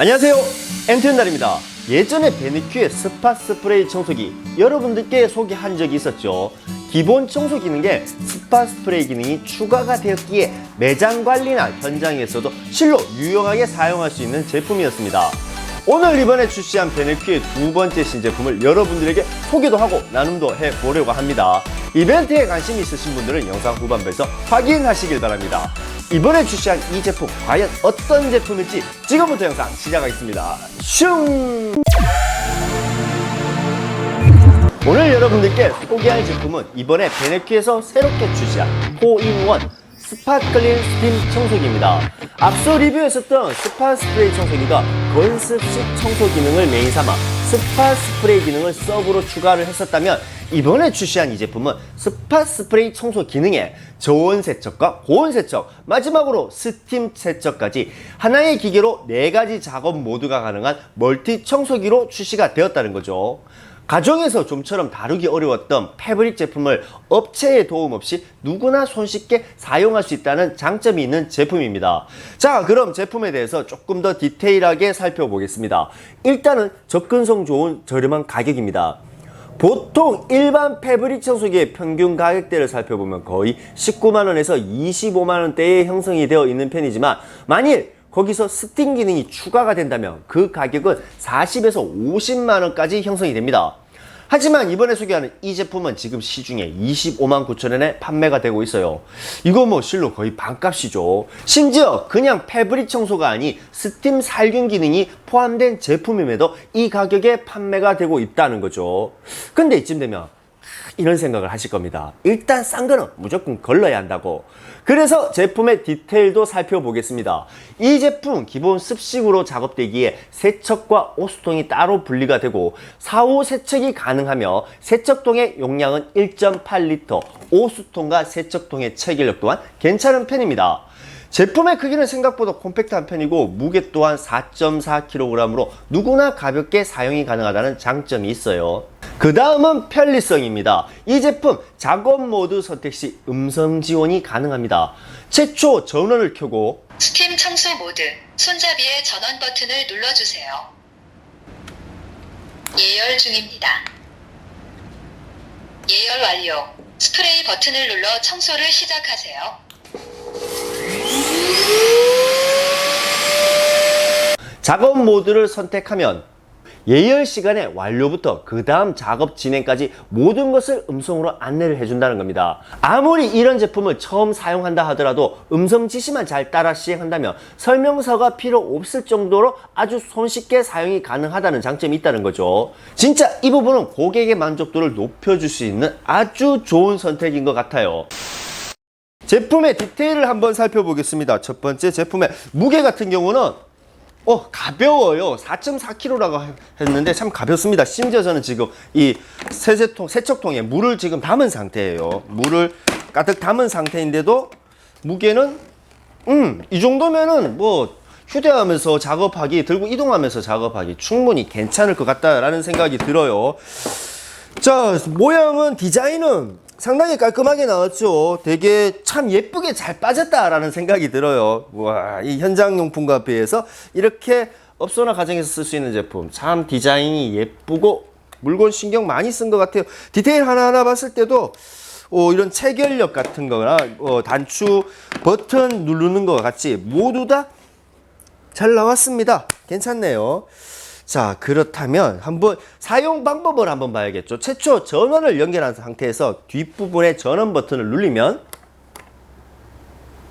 안녕하세요, 엔트엔달입니다. 예전에 베네큐의 스팟 스프레이 청소기 여러분들께 소개한 적이 있었죠. 기본 청소 기능에 스팟 스프레이 기능이 추가가 되었기에 매장 관리나 현장에서도 실로 유용하게 사용할 수 있는 제품이었습니다. 오늘 이번에 출시한 베네큐의 두 번째 신제품을 여러분들에게 소개도 하고 나눔도 해보려고 합니다. 이벤트에 관심이 있으신 분들은 영상 후반부에서 확인하시길 바랍니다. 이번에 출시한 이 제품 과연 어떤 제품일지 지금부터 영상 시작하겠습니다. 슝! 오늘 여러분들께 소개할 제품은 이번에 베네큐에서 새롭게 출시한 4인원 스팟 클린 스팀 청소기입니다. 앞서 리뷰했었던 스팟 스프레이 청소기가 건습식 청소 기능을 메인 삼아 스팟 스프레이 기능을 서브로 추가를 했었다면 이번에 출시한 이 제품은 스팟 스프레이 청소 기능에 저온 세척과 고온 세척, 마지막으로 스팀 세척까지 하나의 기계로 4가지 작업 모드가 가능한 멀티 청소기로 출시가 되었다는 거죠. 가정에서 좀처럼 다루기 어려웠던 패브릭 제품을 업체의 도움 없이 누구나 손쉽게 사용할 수 있다는 장점이 있는 제품입니다. 자, 그럼 제품에 대해서 조금 더 디테일하게 살펴보겠습니다. 일단은 접근성 좋은 저렴한 가격입니다. 보통 일반 패브릭 청소기의 평균 가격대를 살펴보면 거의 19만원에서 25만원대에 형성이 되어 있는 편이지만 만일 거기서 스팀 기능이 추가가 된다면 그 가격은 40에서 50만원까지 형성이 됩니다. 하지만 이번에 소개하는 이 제품은 지금 시중에 25만 9천원에 판매가 되고 있어요. 이거 뭐 실로 거의 반값이죠. 심지어 그냥 패브릭 청소가 아닌 스팀 살균 기능이 포함된 제품임에도 이 가격에 판매가 되고 있다는 거죠. 근데 이쯤 되면 이런 생각을 하실 겁니다. 일단 싼 거는 무조건 걸러야 한다고. 그래서 제품의 디테일도 살펴보겠습니다. 이 제품 기본 습식으로 작업되기에 세척과 오수통이 따로 분리가 되고 사후 세척이 가능하며 세척통의 용량은 1.8리터, 오수통과 세척통의 체결력 또한 괜찮은 편입니다. 제품의 크기는 생각보다 콤팩트한 편이고 무게 또한 4.4kg으로 누구나 가볍게 사용이 가능하다는 장점이 있어요. 그 다음은 편리성입니다. 이 제품 작업 모드 선택 시 음성 지원이 가능합니다. 최초 전원을 켜고 스팀 청소 모드, 손잡이의 전원 버튼을 눌러주세요. 예열 중입니다. 예열 완료. 스프레이 버튼을 눌러 청소를 시작하세요. 작업 모드를 선택하면 예열 시간의 완료부터 그 다음 작업 진행까지 모든 것을 음성으로 안내를 해준다는 겁니다. 아무리 이런 제품을 처음 사용한다 하더라도 음성 지시만 잘 따라 시행한다면 설명서가 필요 없을 정도로 아주 손쉽게 사용이 가능하다는 장점이 있다는 거죠. 진짜 이 부분은 고객의 만족도를 높여줄 수 있는 아주 좋은 선택인 것 같아요. 제품의 디테일을 한번 살펴보겠습니다. 첫 번째 제품의 무게 같은 경우는 가벼워요. 4.4kg라고 했는데 참 가볍습니다. 심지어 저는 지금 이 세척통에 물을 지금 담은 상태예요. 물을 가득 담은 상태인데도 무게는 이 정도면은 뭐 휴대하면서 작업하기, 들고 이동하면서 작업하기 충분히 괜찮을 것 같다라는 생각이 들어요. 자, 모양은, 디자인은 상당히 깔끔하게 나왔죠. 되게 참 예쁘게 잘 빠졌다라는 생각이 들어요. 와, 이 현장용품과 비해서 이렇게 업소나 가정에서 쓸 수 있는 제품, 참 디자인이 예쁘고 물건 신경 많이 쓴 것 같아요. 디테일 하나하나 봤을 때도 이런 체결력 같은 거나 단추 버튼 누르는 것 같이 모두 다 잘 나왔습니다. 괜찮네요. 자, 그렇다면 한번 사용 방법을 한번 봐야겠죠. 최초 전원을 연결한 상태에서 뒷부분에 전원 버튼을 누르면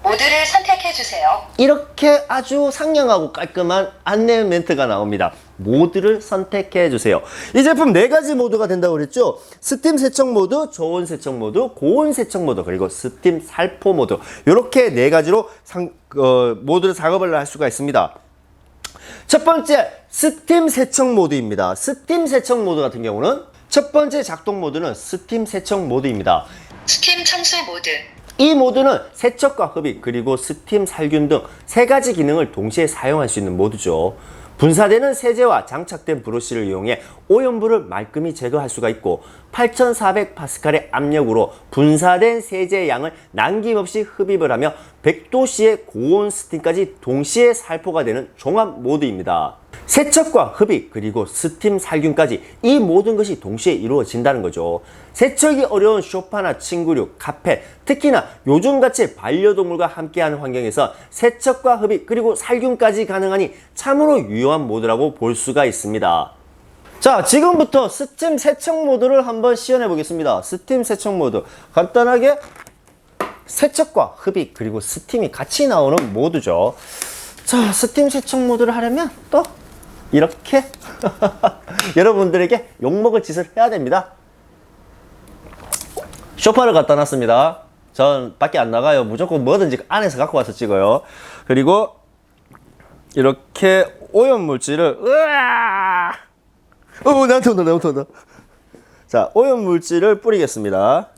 모드를 선택해주세요. 이렇게 아주 상냥하고 깔끔한 안내 멘트가 나옵니다. 모드를 선택해 주세요. 이 제품 4가지 모드가 된다고 그랬죠. 스팀 세척 모드, 저온 세척 모드, 고온 세척 모드, 그리고 스팀 살포 모드, 이렇게 4가지로 모드를 작업을 할 수가 있습니다. 첫 번째, 스팀 세척 모드입니다. 스팀 세척 모드 같은 경우는 첫 번째 작동 모드는 스팀 세척 모드입니다. 스팀 청소 모드. 이 모드는 세척과 흡입, 그리고 스팀 살균 등 3가지 기능을 동시에 사용할 수 있는 모드죠. 분사되는 세제와 장착된 브러쉬를 이용해 오염물을 말끔히 제거할 수가 있고 8400파스칼의 압력으로 분사된 세제의 양을 남김없이 흡입을 하며 100도씨의 고온 스팀까지 동시에 살포가 되는 종합 모드입니다. 세척과 흡입 그리고 스팀 살균까지 이 모든 것이 동시에 이루어진다는 거죠. 세척이 어려운 소파나 침구류, 카펫, 특히나 요즘같이 반려동물과 함께하는 환경에서 세척과 흡입 그리고 살균까지 가능하니 참으로 유용한 모드라고 볼 수가 있습니다. 자, 지금부터 스팀 세척 모드를 한번 시연해 보겠습니다. 스팀 세척 모드 간단하게 세척과 흡입 그리고 스팀이 같이 나오는 모드죠. 자, 스팀 세척 모드를 하려면 또 이렇게 여러분들에게 욕먹을 짓을 해야 됩니다. 쇼파를 갖다 놨습니다. 전 밖에 안 나가요. 무조건 뭐든지 안에서 갖고 와서 찍어요. 그리고 이렇게 오염물질을 나한테 온다. 자, 오염물질을 뿌리겠습니다.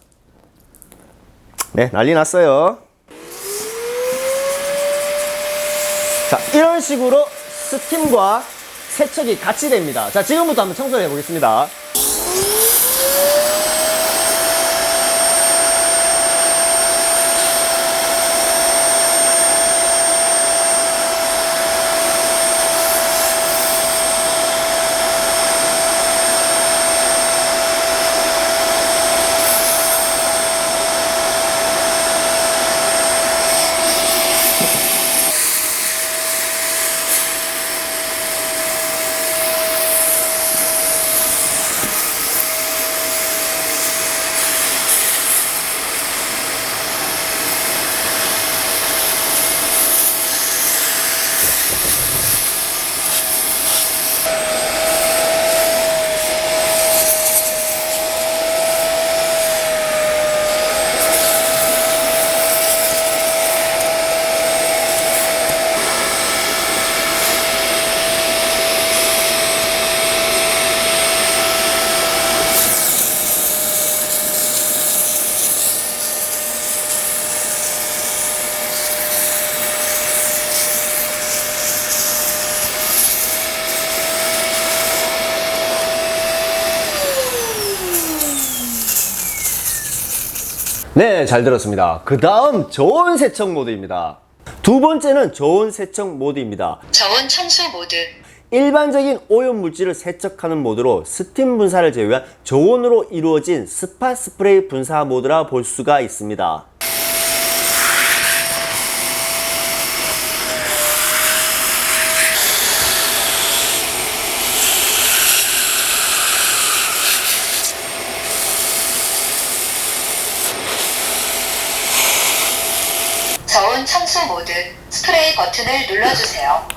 네, 난리 났어요. 자, 이런 식으로 스팀과 세척이 같이 됩니다. 자, 지금부터 한번 청소를 해보겠습니다. 네, 잘 들었습니다. 그 다음 저온 세척 모드입니다. 두 번째는 저온 세척 모드입니다. 저온 청소 모드. 일반적인 오염물질을 세척하는 모드로 스팀 분사를 제외한 저온으로 이루어진 스파 스프레이 분사 모드라 볼 수가 있습니다. 저온 청소 모드. 스프레이 버튼을 눌러주세요.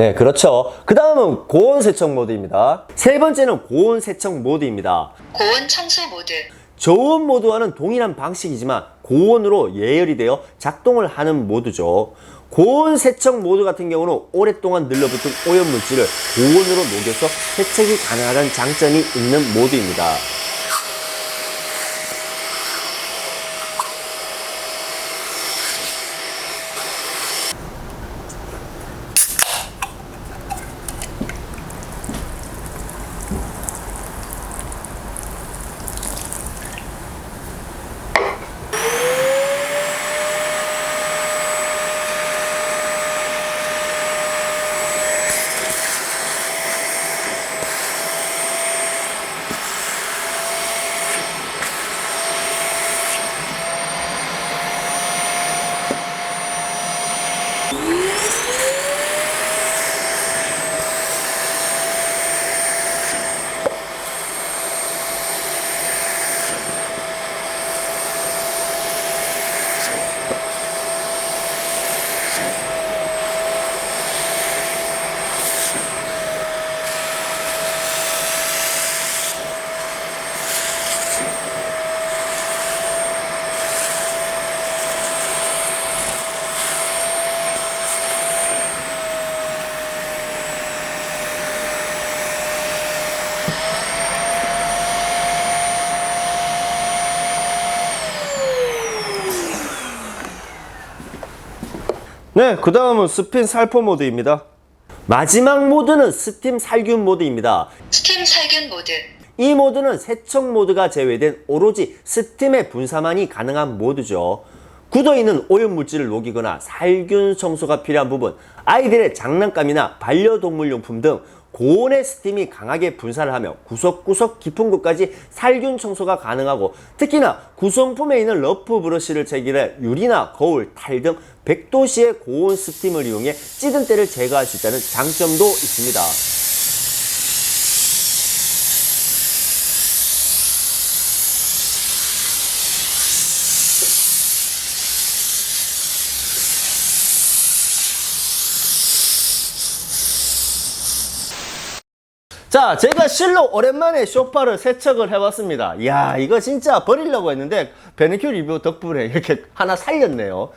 네, 그렇죠. 그 다음은 고온 세척 모드입니다. 세 번째는 고온 세척 모드입니다. 고온 청소 모드. 저온 모드와는 동일한 방식이지만 고온으로 예열이 되어 작동을 하는 모드죠. 고온 세척 모드 같은 경우는 오랫동안 늘러붙은 오염물질을 고온으로 녹여서 세척이 가능하다는 장점이 있는 모드입니다. 네, 그 다음은 스핀 살포 모드입니다. 마지막 모드는 스팀 살균 모드입니다. 스팀 살균 모드. 이 모드는 세척 모드가 제외된 오로지 스팀의 분사만이 가능한 모드죠. 굳어있는 오염물질을 녹이거나 살균 청소가 필요한 부분, 아이들의 장난감이나 반려동물용품 등 고온의 스팀이 강하게 분사를 하며 구석구석 깊은 곳까지 살균 청소가 가능하고, 특히나 구성품에 있는 러프 브러쉬를 제거해 유리나 거울, 탈 등 100도씨의 고온 스팀을 이용해 찌든 때를 제거할 수 있다는 장점도 있습니다. 자, 제가 실로 오랜만에 소파를 세척을 해봤습니다. 이야, 이거 진짜 버리려고 했는데 베네큐 리뷰 덕분에 이렇게 하나 살렸네요.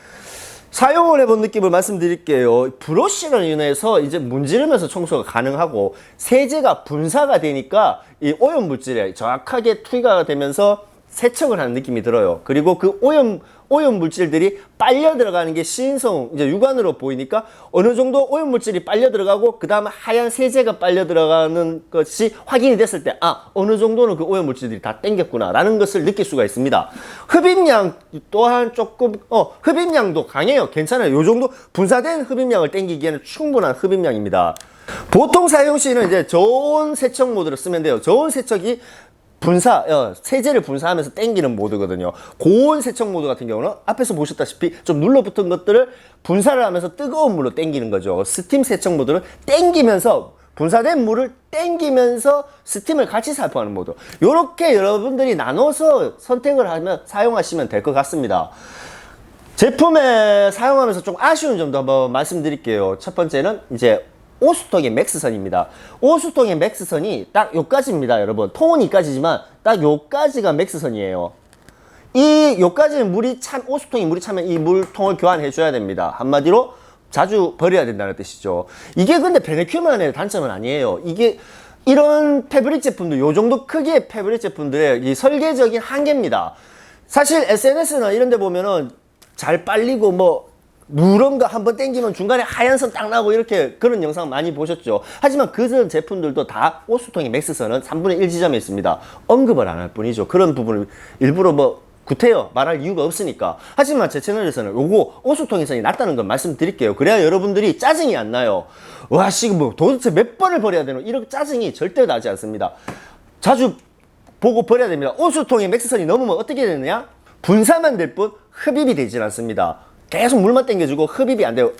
사용을 해본 느낌을 말씀드릴게요. 브러쉬를 인해서 이제 문지르면서 청소가 가능하고, 세제가 분사가 되니까 이 오염 물질에 정확하게 투여가 되면서 세척을 하는 느낌이 들어요. 그리고 그 오염 물질들이 빨려 들어가는 게 시인성, 이제 육안으로 보이니까 어느 정도 오염 물질이 빨려 들어가고, 그 다음에 하얀 세제가 빨려 들어가는 것이 확인이 됐을 때, 아, 어느 정도는 그 오염 물질들이 다 땡겼구나 라는 것을 느낄 수가 있습니다. 흡입량 또한 조금 흡입량도 강해요. 괜찮아요. 요 정도 분사된 흡입량을 땡기기에는 충분한 흡입량입니다. 보통 사용 시는 이제 저온 세척 모드를 쓰면 돼요. 저온 세척이 세제를 분사하면서 땡기는 모드거든요. 고온 세척 모드 같은 경우는 앞에서 보셨다시피 좀 눌러붙은 것들을 분사를 하면서 뜨거운 물로 땡기는 거죠. 스팀 세척 모드는 땡기면서, 분사된 물을 땡기면서 스팀을 같이 살포하는 모드. 이렇게 여러분들이 나눠서 선택을 하면 사용하시면 될 것 같습니다. 제품에 사용하면서 좀 아쉬운 점도 한번 말씀드릴게요. 첫 번째는 이제 오수통의 맥스선입니다. 오수통의 맥스선이 딱 요까지입니다, 여러분. 통은 이까지지만 딱 요까지가 맥스선이에요. 요까지는 오수통이 물이 차면 이 물통을 교환해 줘야 됩니다. 한마디로 자주 버려야 된다는 뜻이죠. 이게 근데 베네큐만의 단점은 아니에요. 이게 이런 패브릭 제품도, 요 정도 크기의 패브릭 제품들의 이 설계적인 한계입니다. 사실 SNS나 이런 데 보면은 잘 빨리고 누런 거 한번 땡기면 중간에 하얀 선 딱 나고 이렇게 그런 영상 많이 보셨죠. 하지만 그 제품들도 다 오수통의 맥스선은 3분의 1 지점에 있습니다. 언급을 안 할 뿐이죠. 그런 부분을 일부러 구태여 말할 이유가 없으니까. 하지만 제 채널에서는 요거 오수통의 선이 낫다는 걸 말씀드릴게요. 그래야 여러분들이 짜증이 안 나요. 와, 도대체 몇 번을 버려야 되노? 이런 짜증이 절대 나지 않습니다. 자주 보고 버려야 됩니다. 오수통의 맥스선이 넘으면 어떻게 되느냐? 분사만 될 뿐 흡입이 되질 않습니다. 계속 물만 땡겨주고 흡입이 안 돼요.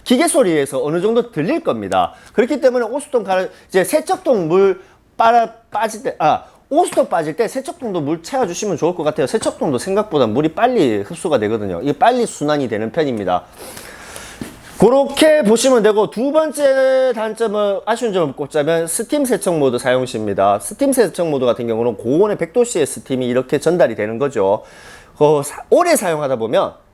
기계 소리에서 어느 정도 들릴 겁니다. 그렇기 때문에 오수통 이제 세척통 물 빠질 때, 오수통 빠질 때 세척통도 물 채워주시면 좋을 것 같아요. 세척통도 생각보다 물이 빨리 흡수가 되거든요. 이게 빨리 순환이 되는 편입니다. 그렇게 보시면 되고, 두 번째 단점을, 아쉬운 점을 꼽자면 스팀 세척 모드 사용 시입니다. 스팀 세척 모드 같은 경우는 고온의 100도씨의 스팀이 이렇게 전달이 되는 거죠. 오래 사용하다 보면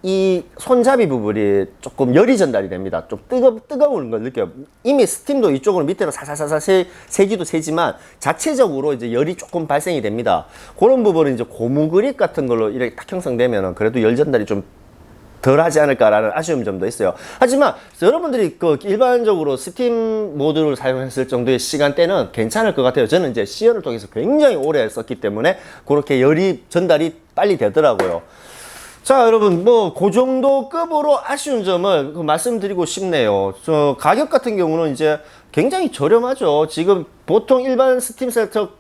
이 손잡이 부분이 조금 열이 전달이 됩니다. 좀 뜨거운 걸 느껴요. 이미 스팀도 이쪽으로 밑으로 살살살살 세기도 세지만 자체적으로 이제 열이 조금 발생이 됩니다. 그런 부분은 이제 고무 그립 같은 걸로 이렇게 딱 형성되면은 그래도 열 전달이 좀 덜 하지 않을까라는 아쉬운 점도 있어요. 하지만 여러분들이 일반적으로 스팀 모드를 사용했을 정도의 시간대는 괜찮을 것 같아요. 저는 이제 시연을 통해서 굉장히 오래 썼기 때문에 그렇게 열이 전달이 빨리 되더라고요. 자, 여러분, 그 정도 급으로 아쉬운 점을 말씀드리고 싶네요. 가격 같은 경우는 이제 굉장히 저렴하죠. 지금 보통 일반 스팀 세척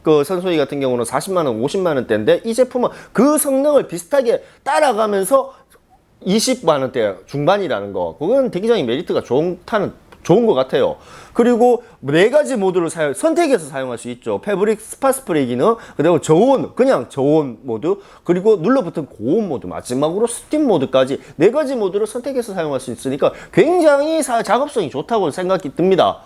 선소희 같은 경우는 40만원, 50만원대인데, 이 제품은 그 성능을 비슷하게 따라가면서 20만원대 중반이라는 거, 그건 굉장히 메리트가 좋은 것 같아요. 그리고 4가지 모드를 선택해서 사용할 수 있죠. 패브릭 스파 스프레이 기능, 그리고 그냥 저온 모드, 그리고 눌러붙은 고온 모드, 마지막으로 스팀 모드까지 4가지 모드를 선택해서 사용할 수 있으니까 굉장히 작업성이 좋다고 생각이 듭니다.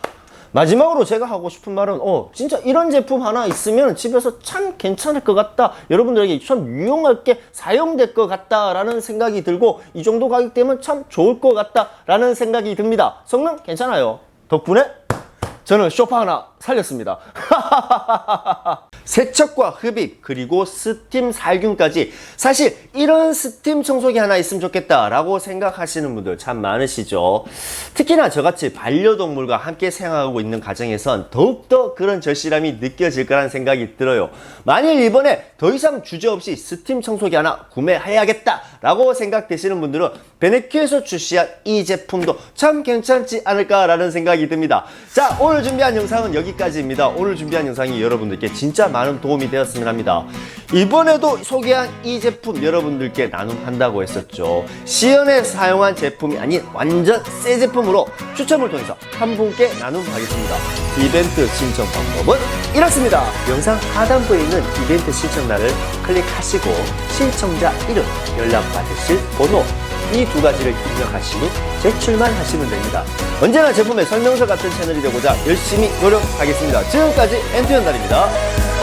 마지막으로 제가 하고 싶은 말은 진짜 이런 제품 하나 있으면 집에서 참 괜찮을 것 같다, 여러분들에게 참 유용하게 사용될 것 같다라는 생각이 들고, 이 정도 가격대면 참 좋을 것 같다라는 생각이 듭니다. 성능 괜찮아요. 덕분에 저는 소파 하나 살렸습니다. 세척과 흡입, 그리고 스팀 살균까지. 사실 이런 스팀 청소기 하나 있으면 좋겠다라고 생각하시는 분들 참 많으시죠. 특히나 저같이 반려동물과 함께 생활하고 있는 가정에선 더욱더 그런 절실함이 느껴질 거라는 생각이 들어요. 만일 이번에 더 이상 주저없이 스팀 청소기 하나 구매해야겠다라고 생각되시는 분들은 베네큐에서 출시한 이 제품도 참 괜찮지 않을까라는 생각이 듭니다. 자, 오늘 준비한 영상은 여기까지입니다. 오늘 준비한 영상이 여러분들께 진짜 많은 도움이 되었으면 합니다. 이번에도 소개한 이 제품 여러분들께 나눔한다고 했었죠. 시연에 사용한 제품이 아닌 완전 새 제품으로 추첨을 통해서 한 분께 나눔하겠습니다. 이벤트 신청 방법은 이렇습니다. 영상 하단부에 있는 이벤트 신청란을 클릭하시고 신청자 이름, 연락받으실 번호, 이 두 가지를 입력하신 후 제출만 하시면 됩니다. 언제나 제품의 설명서 같은 채널이 되고자 열심히 노력하겠습니다. 지금까지 엔투연달입니다.